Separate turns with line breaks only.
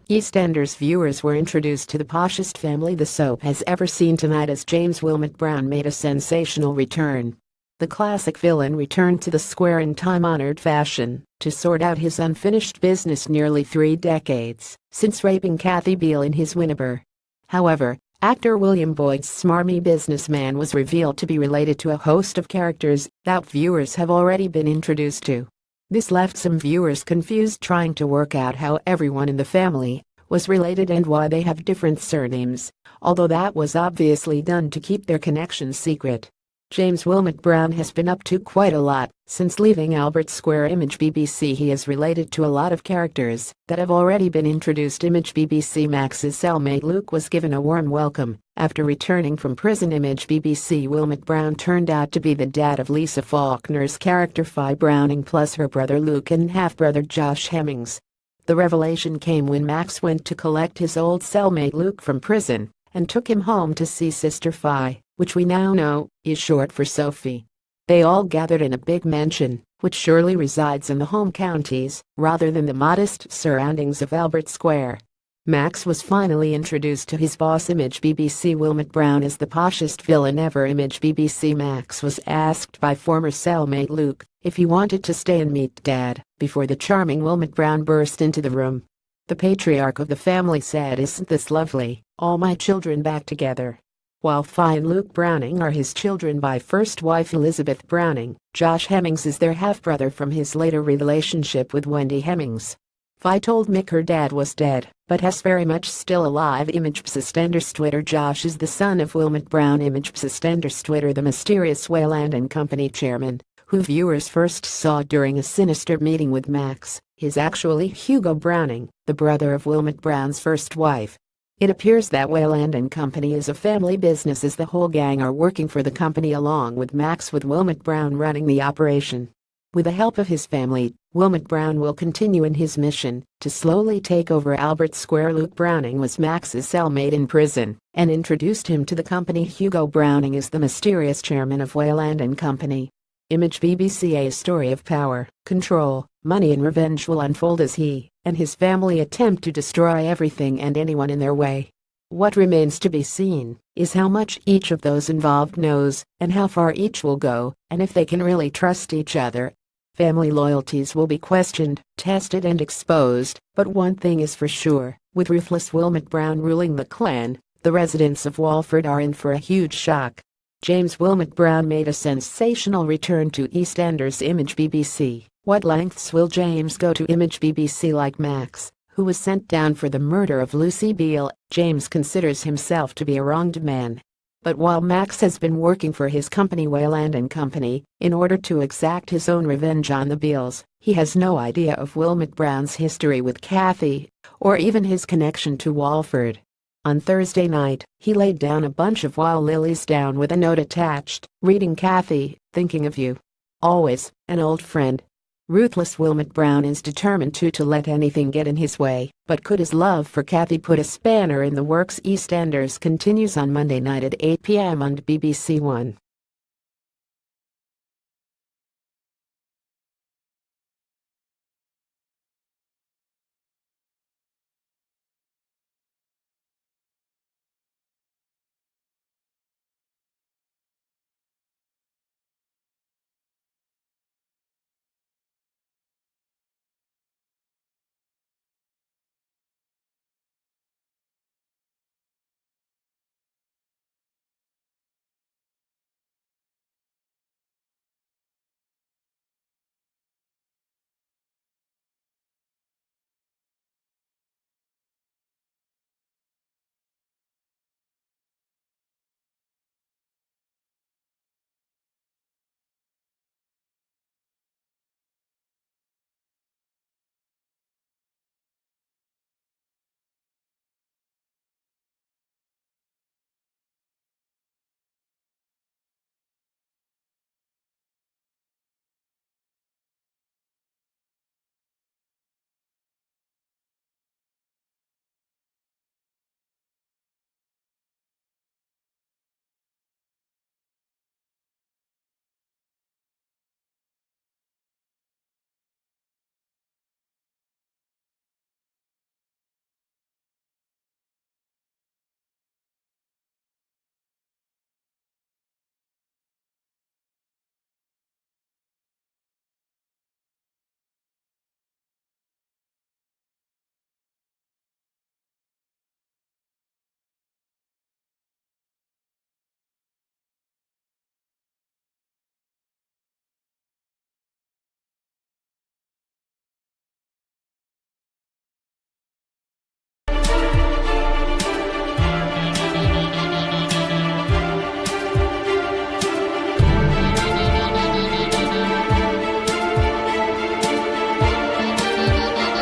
Eastenders viewers were introduced to the poshest family the soap has ever seen tonight as James Wil made a sensational return. The classic villain returned to the square in time-honored fashion to sort out his unfinished business nearly 3 decades since raping Kathy Beale in his Winnebago. However, actor William Boyd's smarmy businessman was revealed to be related to a host of characters that viewers have already been introduced to. This left some viewers confused trying to work out how everyone in the family was related and why they have different surnames, although that was obviously done to keep their connections secret. James Wil has been up to quite a lot since leaving Albert Square Image BBC. He is related to a lot of characters that have already been introduced. Image BBC Max's cellmate Luke was given a warm welcome after returning from prison. Image BBC Wil turned out to be the dad of Lisa Faulkner's character Fi Browning plus her brother Luke and half-brother Josh Hemmings. The revelation came when Max went to collect his old cellmate Luke from prison and took him home to see sister Fi, which we now know is short for Sophie. They all gathered in a big mansion, which surely resides in the home counties rather than the modest surroundings of Albert Square. Max was finally introduced to his boss. Image BBC Wil as the poshest villain ever. Image BBC Max was asked by former cellmate Luke if he wanted to stay and meet Dad before the charming Wil burst into the room. The patriarch of the family said, "Isn't this lovely, all my children back together?" While Fi and Luke Browning are his children by first wife Elizabeth Browning, Josh Hemmings is their half-brother from his later relationship with Wendy Hemmings. Fi told Mick her dad was dead, but has very much still alive. Image Eastenders Twitter. Josh is the son of Wil Image Eastenders Twitter, the mysterious Wayland & Company chairman, who viewers first saw during a sinister meeting with Max, is actually Hugo Browning, the brother of Wil Brown's first wife. It appears that Wayland & Company is a family business as the whole gang are working for the company along with Max, with Wil Brown running the operation. With the help of his family, Wil Brown will continue in his mission to slowly take over Albert Square. Luke Browning was Max's cellmate in prison and introduced him to the company. Hugo Browning is the mysterious chairman of Wayland & Company. Image BBC. A story of power, control, money and revenge will unfold as he and his family attempt to destroy everything and anyone in their way. What remains to be seen is how much each of those involved knows and how far each will go, and if they can really trust each other. Family loyalties will be questioned, tested and exposed, but one thing is for sure, with ruthless Wil Brown ruling the clan, the residents of Walford are in for a huge shock. James Wil made a sensational return to Eastenders. Image BBC. What lengths will James go to? Image BBC. Like Max, who was sent down for the murder of Lucy Beale, James considers himself to be a wronged man. But while Max has been working for his company Wayland & Company in order to exact his own revenge on the Beales, he has no idea of Wil Brown's history with Kathy or even his connection to Walford. On Thursday night, he laid down a bunch of wild lilies down with a note attached, reading, "Kathy, thinking of you. Always, an old friend." Ruthless Wil Brown is determined to let anything get in his way, but could his love for Kathy put a spanner in the works? Eastenders continues on Monday night at 8 p.m. on BBC One.